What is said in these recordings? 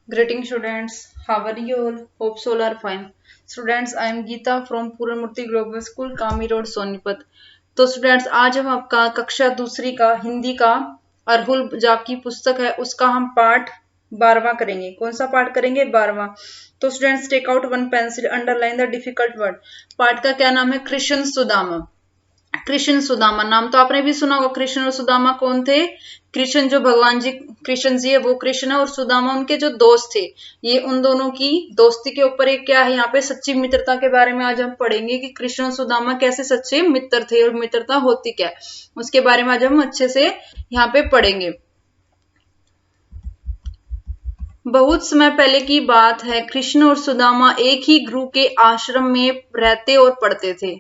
Greeting students, how are you all? Hope all are fine. Students, I am Geeta from Puranmurti Global School, Kami Road, Sonipat. तो students आज हम आपका कक्षा दूसरी का हिंदी का अरहुल जाप की पुस्तक है उसका हम पाठ 12वां करेंगे। कौन सा पाठ करेंगे? 12वां। तो students take out one pencil, underline the difficult word. पाठ का क्या नाम है? कृष्ण सुदामा। कृष्ण सुदामा नाम तो आपने भी सुना होगा। कृष्ण और सुदामा कौन थे? कृष्ण जो भगवान जी कृष्ण जी है वो कृष्ण है, और सुदामा उनके जो दोस्त थे। ये उन दोनों की दोस्ती के ऊपर एक क्या है, यहाँ पे सच्ची मित्रता के बारे में आज हम पढ़ेंगे कि कृष्ण और सुदामा कैसे सच्चे मित्र थे और मित्रता होती क्या है, उसके बारे में आज हम अच्छे से यहाँ पे पढ़ेंगे। बहुत समय पहले की बात है, कृष्ण और सुदामा एक ही गुरु के आश्रम में रहते और पढ़ते थे।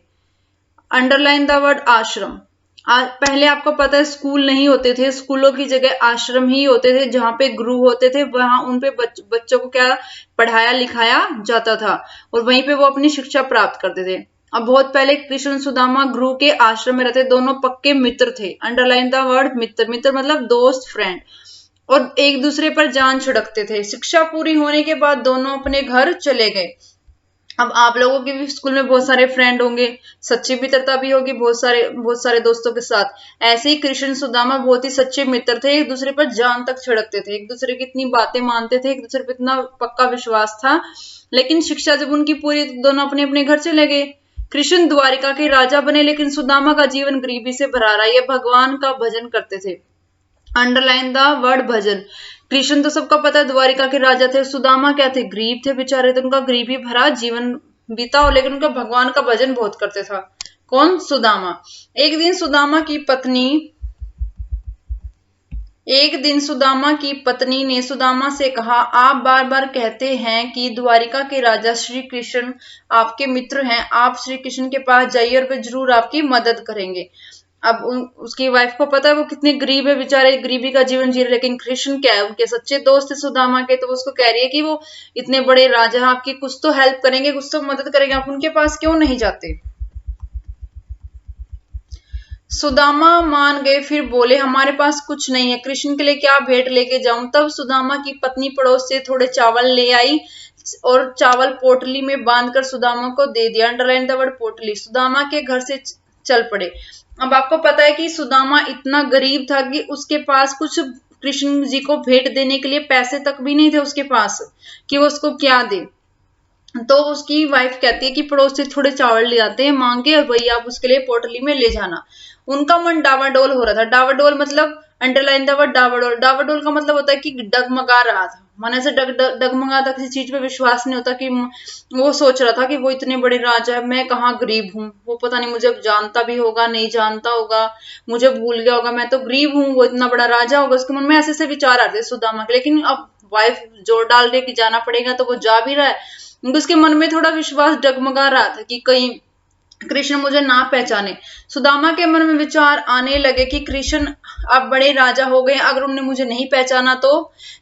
अंडरलाइन द वर्ड आश्रम। पहले आपको पता है स्कूल नहीं होते थे, स्कूलों की जगह आश्रम ही होते थे, जहां पे गुरु होते थे, वहां उन पे बच्चों को क्या पढ़ाया लिखाया जाता था और वहीं पे वो अपनी शिक्षा प्राप्त करते थे। अब बहुत पहले कृष्ण सुदामा गुरु के आश्रम में रहते, दोनों पक्के मित्र थे। अंडरलाइन द वर्ड मित्र। मित्र मतलब दोस्त, फ्रेंड, और एक दूसरे पर जान छिड़कते थे। शिक्षा पूरी होने के बाद दोनों अपने घर चले गए। अब आप लोगों के भी स्कूल में बहुत सारे फ्रेंड होंगे, सच्ची मित्रता भी होगी बहुत सारे दोस्तों के साथ। ऐसे ही कृष्ण सुदामा बहुत ही सच्चे मित्र थे, एक दूसरे पर जान तक छिड़कते थे, एक दूसरे की इतनी बातें मानते थे, एक दूसरे पर इतना पक्का विश्वास था। लेकिन शिक्षा जब उनकी पूरी, दोनों अपने अपने घर चले गए। कृष्ण द्वारिका के राजा बने, लेकिन सुदामा का जीवन गरीबी से भरा रहा। ये भगवान का भजन करते थे। अंडरलाइन द वर्ड भजन। कृष्ण तो सबका पता है द्वारिका के राजा थे, सुदामा क्या थे? गरीब थे बेचारे, तो उनका गरीबी भरा जीवन बीता हो, लेकिन उनका भगवान का भजन बहुत करते था। कौन? सुदामा। एक दिन सुदामा की पत्नी एक दिन सुदामा की पत्नी ने सुदामा से कहा, आप बार बार कहते हैं कि द्वारिका के राजा श्री कृष्ण आपके मित्र हैं, आप श्री कृष्ण के पास जाइए और वे जरूर आपकी मदद करेंगे। अब उसकी वाइफ को पता है वो कितने गरीब है बेचारे, गरीबी का जीवन जी रहे, लेकिन कृष्ण क्या है, उनके सच्चे दोस्त थे सुदामा के, तो उसको कह रही है कि वो इतने बड़े राजा आपकी कुछ तो हेल्प करेंगे, कुछ तो मदद करेंगे, आप उनके पास क्यों नहीं जाते? सुदामा मान गए, फिर बोले, हमारे पास कुछ नहीं है, कृष्ण के लिए क्या भेंट लेके जाऊं? तब सुदामा की पत्नी पड़ोस से थोड़े चावल ले आई और चावल पोटली में बांधकर सुदामा को दे दिया। अंडरलाइन द वर्ड पोटली। सुदामा के घर से चल पड़े। अब आपको पता है कि सुदामा इतना गरीब था कि उसके पास कुछ कृष्ण जी को भेंट देने के लिए पैसे तक भी नहीं थे उसके पास, कि वो उसको क्या दे। तो उसकी वाइफ कहती है कि पड़ोस से थोड़े चावल ले आते हैं मांग के, और वही आप उसके लिए पोटली में ले जाना। उनका मन डावाडोल हो रहा था। डावाडोल मतलब अंडरलाइन द वर्ड डावाडोल। डावाडोल का मतलब होता है कि डगमगा रहा था, मन ऐसे डगमगा था, किसी चीज पे विश्वास नहीं होता, कि वो सोच रहा था कि वो इतने बड़े राजा है, मैं कहाँ गरीब हूँ, वो पता नहीं मुझे जानता भी होगा नहीं जानता होगा, मुझे भूल गया होगा, मैं तो गरीब हूँ, वो इतना बड़ा राजा होगा। उसके मन में ऐसे ऐसे विचार आते सुदामा के। लेकिन अब वाइफ जोर डाल रही कि जाना पड़ेगा, तो वो जा भी रहा है। उसके मन में थोड़ा विश्वास डगमगा रहा था कि कहीं कृष्ण मुझे ना पहचाने। सुदामा के मन में विचार आने लगे कि कृष्ण अब बड़े राजा हो गए, अगर उन्होंने मुझे नहीं पहचाना तो।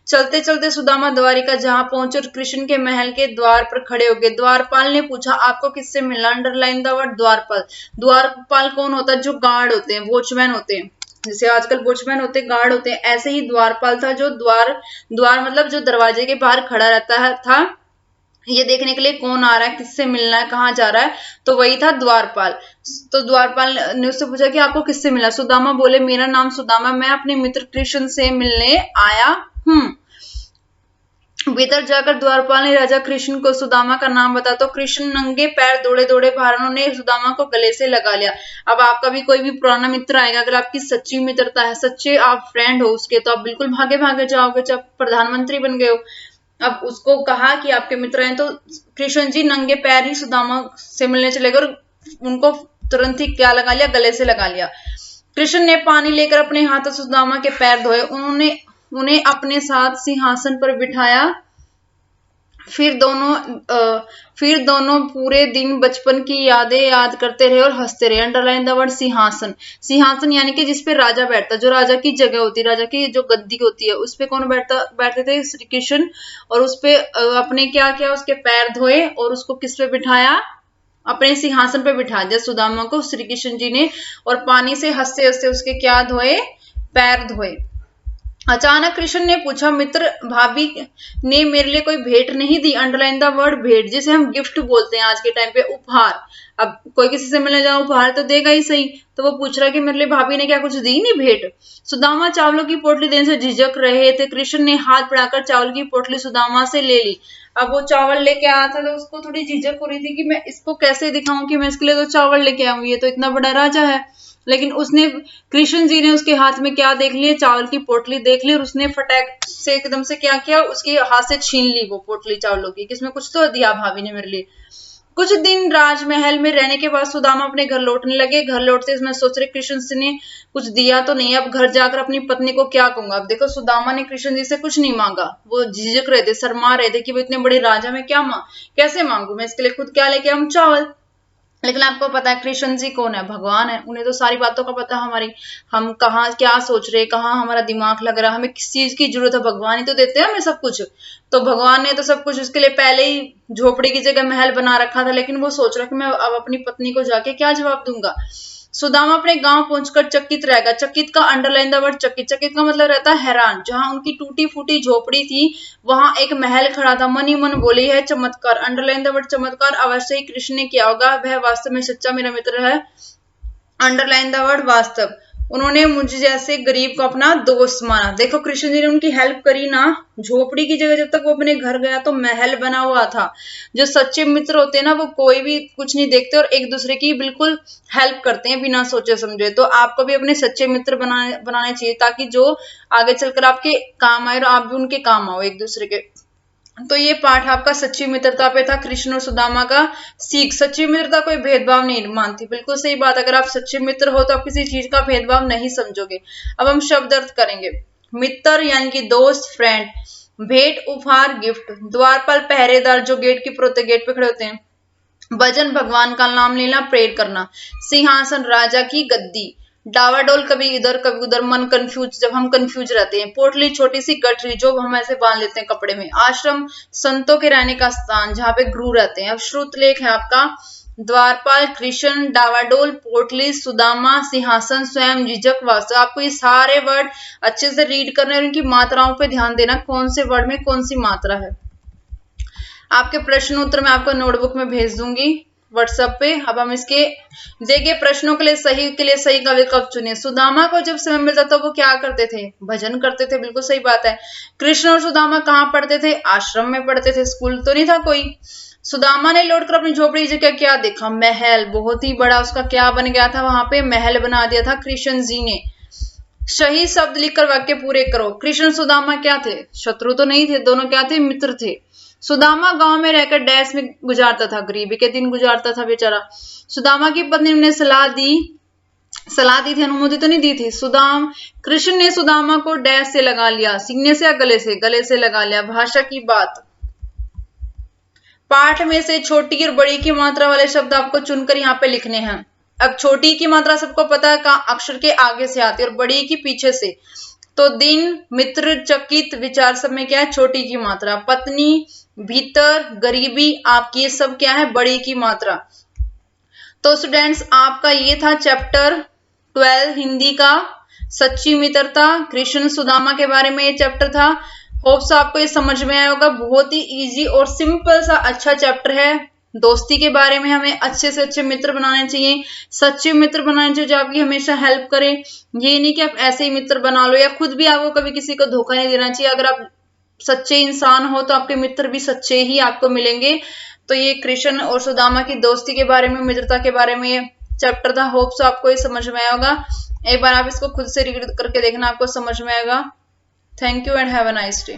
चलते चलते सुदामा द्वारिका जहां पहुंचे और कृष्ण के महल के द्वार पर खड़े हो गए। द्वारपाल ने पूछा, आपको किससे मिलना? अंडरलाइन द वर्ड द्वारपाल। द्वारपाल कौन होता है? जो गार्ड होते हैं, वॉचमैन होते हैं। जैसे आजकल वॉचमैन होते हैं, गार्ड होते हैं, ऐसे ही द्वारपाल था, जो द्वार मतलब जो दरवाजे के बाहर खड़ा रहता है था, ये देखने के लिए कौन आ रहा है, किससे मिलना है, कहाँ जा रहा है, तो वही था द्वारपाल। तो द्वारपाल ने उससे पूछा कि आपको किससे मिला? सुदामा बोले, मेरा नाम सुदामा, मैं अपने मित्र कृष्ण से मिलने आया हूँ। भीतर जाकर द्वारपाल ने राजा कृष्ण को सुदामा का नाम बताया, तो कृष्ण नंगे पैर दौड़े दौड़े बाहर, उन्होंने सुदामा को गले से लगा लिया। अब आपका भी कोई भी पुराना मित्र आएगा, अगर आपकी सच्ची मित्रता है, सच्चे आप फ्रेंड हो उसके, तो आप बिल्कुल भागे भागे जाओगे, जब प्रधानमंत्री बन गए हो। अब उसको कहा कि आपके मित्र हैं, तो कृष्ण जी नंगे पैर ही सुदामा से मिलने चले गए और उनको तुरंत ही क्या लगा लिया? गले से लगा लिया। कृष्ण ने पानी लेकर अपने हाथों से सुदामा के पैर धोए, उन्होंने उन्हें अपने साथ सिंहासन पर बिठाया। फिर दोनों पूरे दिन बचपन की यादें याद करते रहे और हंसते रहे। अंडरलाइन द वर्ड सिंहासन। सिंहासन यानी कि जिसपे राजा बैठता, जो राजा की जगह होती है, राजा की जो गद्दी होती है, उस पे कौन बैठते थे? श्री कृष्ण। और उस पे अपने क्या किया? उसके पैर धोए और उसको किस पे बिठाया? अपने सिंहासन पे बिठा दिया सुदामा को श्री कृष्ण जी ने, और पानी से हंसते हंसते उसके क्या धोए? पैर धोए। अचानक कृष्ण ने पूछा, मित्र भाभी ने मेरे लिए कोई भेंट नहीं दी। अंडरलाइन द वर्ड भेंट, जिसे हम गिफ्ट बोलते हैं आज के टाइम पे, उपहार। अब कोई किसी से मिलने जाओ, उपहार तो देगा ही सही। तो वो पूछ रहा है कि मेरे लिए भाभी ने क्या कुछ दी नहीं भेंट। सुदामा चावलों की पोटली देने से झिझक रहे थे। कृष्ण ने हाथ बढ़ाकर चावल की पोटली सुदामा से ले ली। अब वो चावल लेके आया था, तो उसको थोड़ी झिझक हो रही थी कि मैं इसको कैसे दिखाऊं कि मैं इसके लिए तो चावल लेके आऊं, ये तो इतना बड़ा राजा है। लेकिन उसने, कृष्ण जी ने उसके हाथ में क्या देख लिया, चावल की पोटली देख ली, और उसने फटाक से एकदम से क्या किया, उसके हाथ से छीन ली वो पोटली चावलों की, किसमें कुछ तो दिया भाभी ने मेरे लिए। कुछ दिन राजमहल में रहने के बाद सुदामा अपने घर लौटने लगे। घर लौटते इसमें सोच रहे, कृष्ण जी ने कुछ दिया तो नहीं, अब घर जाकर अपनी पत्नी को क्या कहूंगा। अब देखो, सुदामा ने कृष्ण जी से कुछ नहीं मांगा, वो झिझक रहे थे, शर्मा रहे थे कि वो इतने बड़े राजा में क्या कैसे मांगू मैं, इसके लिए खुद क्या लेके आऊं, चावल। लेकिन आपको पता है कृष्ण जी कौन है, भगवान है, उन्हें तो सारी बातों का पता है हमारी, हम कहाँ क्या सोच रहे, कहाँ हमारा दिमाग लग रहा, हमें किस चीज की जरूरत है, भगवान ही तो देते हैं हमें सब कुछ। तो भगवान ने तो सब कुछ उसके लिए पहले ही झोपड़ी की जगह महल बना रखा था, लेकिन वो सोच रहा कि मैं अब अपनी पत्नी को जाके क्या जवाब दूंगा। सुदामा अपने गांव पहुंचकर चकित रह गया। चकित का अंडरलाइन द वर्ड चकित। चकित का मतलब रहता है हैरान। जहां उनकी टूटी फूटी झोपड़ी थी, वहां एक महल खड़ा था। मन ही मन बोली है चमत्कार। अंडरलाइन द वर्ड चमत्कार। अवश्य ही कृष्ण ने किया होगा, वह वास्तव में सच्चा मेरा मित्र है। अंडरलाइन द वर्ड वास्तव। उन्होंने मुझे जैसे गरीब को अपना दोस्त माना। देखो, कृष्ण जी ने उनकी हेल्प करी ना। झोपड़ी की जगह जब तक वो अपने घर गया तो महल बना हुआ था। जो सच्चे मित्र होते हैं ना, वो कोई भी कुछ नहीं देखते और एक दूसरे की बिल्कुल हेल्प करते हैं बिना सोचे समझे। तो आपको भी अपने सच्चे मित्र बनाने चाहिए, ताकि जो आगे चलकर आपके काम आए और आप भी उनके काम आओ एक दूसरे के। तो ये पाठ आपका सच्ची मित्रता पे था, कृष्ण और सुदामा का सीख। सच्ची मित्रता कोई भेदभाव नहीं मानती, बिल्कुल सही बात। अगर आप सच्चे मित्र हो तो आप किसी चीज का भेदभाव नहीं समझोगे। अब हम शब्द अर्थ करेंगे। मित्र यानी कि दोस्त, फ्रेंड। भेंट, उपहार, गिफ्ट। द्वारपाल, पहरेदार, जो गेट की प्रोते गेट पे खड़े होते हैं। भजन, भगवान का नाम लेना, प्रेयर करना। सिंहासन, राजा की गद्दी। डावाडोल, कभी इधर कभी उधर, मन कंफ्यूज, जब हम कंफ्यूज रहते हैं। पोटली, छोटी सी गठरी जो हम ऐसे बांध लेते हैं कपड़े में। आश्रम, संतों के रहने का स्थान जहाँ पे गुरु रहते हैं। अब श्रुतलेख है आपका, द्वारपाल, कृष्ण, डावाडोल, पोटली, सुदामा, सिंहासन, स्वयं, झिझक, वास्तव। आपको ये सारे वर्ड अच्छे से रीड करने और इनकी मात्राओं पे ध्यान देना, कौन से वर्ड में कौन सी मात्रा है। आपके प्रश्न उत्तर मैं आपको नोटबुक में भेज दूंगी व्हाट्सएप पे। अब हम इसके देखिए, प्रश्नों के लिए सही का विकल्प चुने। सुदामा को जब समय मिलता था वो क्या करते थे, भजन करते थे, बिल्कुल सही बात है। कृष्ण और सुदामा कहाँ पढ़ते थे, आश्रम में पढ़ते थे, स्कूल तो नहीं था कोई। सुदामा ने लौटकर अपनी झोपड़ी जगह क्या देखा, महल, बहुत ही बड़ा उसका क्या बन गया था, वहां पे महल बना दिया था कृष्ण जी ने। सही शब्द लिखकर वाक्य पूरे करो। कृष्ण सुदामा क्या थे, शत्रु तो नहीं थे, दोनों क्या थे, मित्र थे। सुदामा गांव में रहकर डैश में गुजारता था, गरीबी के दिन गुजारता था बेचारा। सुदामा की पत्नी ने सलाह दी थी, अनुमति तो नहीं दी थी। कृष्ण ने सुदामा को डैश से लगा लिया, सीने से या गले से लगा लिया। भाषा की बात। पाठ में से छोटी और बड़ी की मात्रा वाले शब्द आपको चुनकर यहाँ पे लिखने हैं। अब छोटी की मात्रा सबको पता है, अक्षर के आगे से आती है, और बड़ी की पीछे से। तो दिन, मित्र, चकित, विचार, सब में क्या है, छोटी की मात्रा। पत्नी, भीतर, गरीबी, आपकी, ये सब क्या है, बड़ी की मात्रा। तो स्टूडेंट्स, आपका ये था चैप्टर 12 हिंदी का, सच्ची मित्रता। कृष्ण सुदामा के बारे में ये चैप्टर था। होप्स आपको ये समझ में आया होगा। बहुत ही इजी और सिंपल सा अच्छा चैप्टर है। दोस्ती के बारे में हमें अच्छे से अच्छे मित्र बनाने चाहिए, सच्चे मित्र बनाने चाहिए जो आपकी हमेशा हेल्प करें। ये नहीं कि आप ऐसे ही मित्र बना लो, या खुद भी आपको कभी किसी को धोखा नहीं देना चाहिए। अगर आप सच्चे इंसान हो तो आपके मित्र भी सच्चे ही आपको मिलेंगे। तो ये कृष्ण और सुदामा की दोस्ती के बारे में, मित्रता के बारे में ये चैप्टर था। होप्स आपको ये समझ में आया होगा। एक बार आप इसको खुद से रीड करके देखना, आपको समझ में आएगा। Thank you and have a nice day.